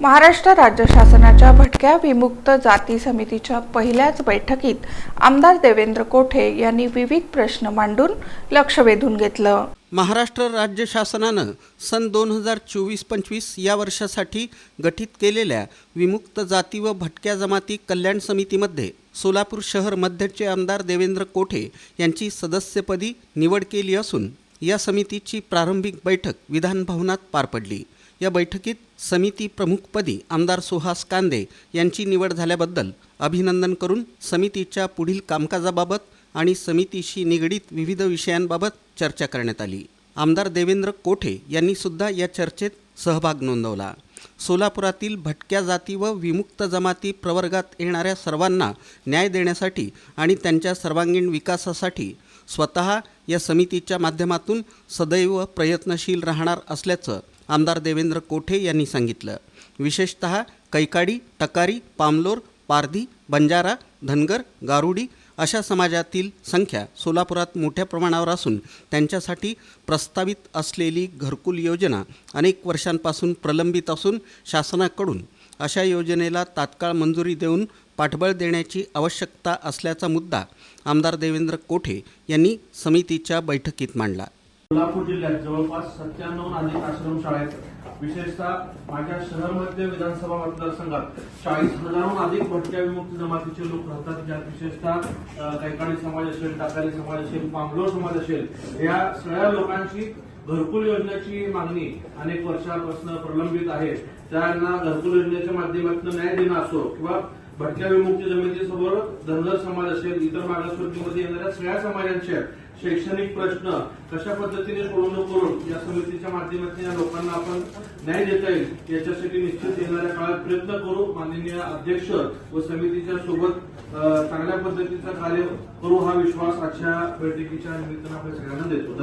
महाराष्ट्र राज्य शासनाच्या भटक्या विमुक्त जाती समितीच्या पहिल्याच बैठकीत आमदार देवेंद्र कोठे यांनी विविध प्रश्न मांडून लक्ष वेधून घेतलं। महाराष्ट्र राज्य शासनानं सन 2024-25 या वर्षासाठी गठीत केलेल्या विमुक्त जाती व भटक्या जमाती कल्याण समितीमध्ये सोलापूर शहर मध्यचे आमदार देवेंद्र कोठे यांची सदस्यपदी निवड केली असून या समितीची प्रारंभिक बैठक विधान भवनात पार पडली। या बैठकीत समिती प्रमुखपदी आमदार सुहास कांदे यांची निवड झाल्याबद्दल अभिनंदन करून समितीच्या पुढील कामकाजाबाबत आणि समितीशी निगडीत विविध विषयांबाबत चर्चा करण्यात आली। आमदार देवेंद्र कोठे यांनी सुद्धा या चर्चेत सहभाग नोंदवला। सोलापुरातील भटक्या जाती व विमुक्त जमाती प्रवर्गात येणाऱ्या सर्वांना न्याय देण्यासाठी आणि त्यांच्या सर्वांगीण विकासासाठी स्वतः या समितीच्या माध्यमातून सदैव प्रयत्नशील राहणार असल्याचं आमदार देवेंद्र कोठे यांनी सांगितलं। विशेषतः कैकाडी, टकारी, पामलोर, पारधी, बंजारा, धनगर, गारुडी अशा समाजातील संख्या सोलापुरात मोठ्या प्रमाणावर असून त्यांच्यासाठी प्रस्तावित असलेली घरकुल योजना अनेक वर्षांपासून प्रलंबित असून शासनाकडून अशा योजनेला तात्काळ मंजुरी देऊन पाठबळ देण्याची आवश्यकता असल्याचा मुद्दा आमदार देवेंद्र कोठे यांनी समितीच्या बैठकीत मांडला। सोलापूर जिल्ह्यात जवळपास 97 अधिक आश्रमशाळा आहेत। विशेषतः माझ्या शहर मध्य विधानसभा मतदारसंघात 40,000हून अधिक भटक्या विमुक्त जमातीचे लोक राहतात, ज्यात विशेषतः कैकाडी समाज असेल, टाकारी समाज असेल, पामलोर समाज असेल, या सगळ्या लोकांची घरकुल योजनेची मागणी अनेक वर्षांपासून प्रलंबित आहे। त्यांना घरकुल योजनेच्या माध्यमातून न्याय देणं असो किंवा भटक्या विमुक्त जमातीसोबत धनगर समाज असेल, इतर मागासवर्गीयमध्ये येणाऱ्या सगळ्या समाजांचे शैक्षणिक प्रश्न कशा पद्धतीने सोडवणूक करून या समितीच्या माध्यमातून या लोकांना आपण न्याय देता येईल याच्यासाठी निश्चित येणाऱ्या काळात प्रयत्न करू। माननीय अध्यक्ष व समितीच्या सोबत चांगल्या पद्धतीचं कार्य करू हा विश्वास आजच्या बैठकीच्या निमित्तानं आपण सगळ्यांना देतो।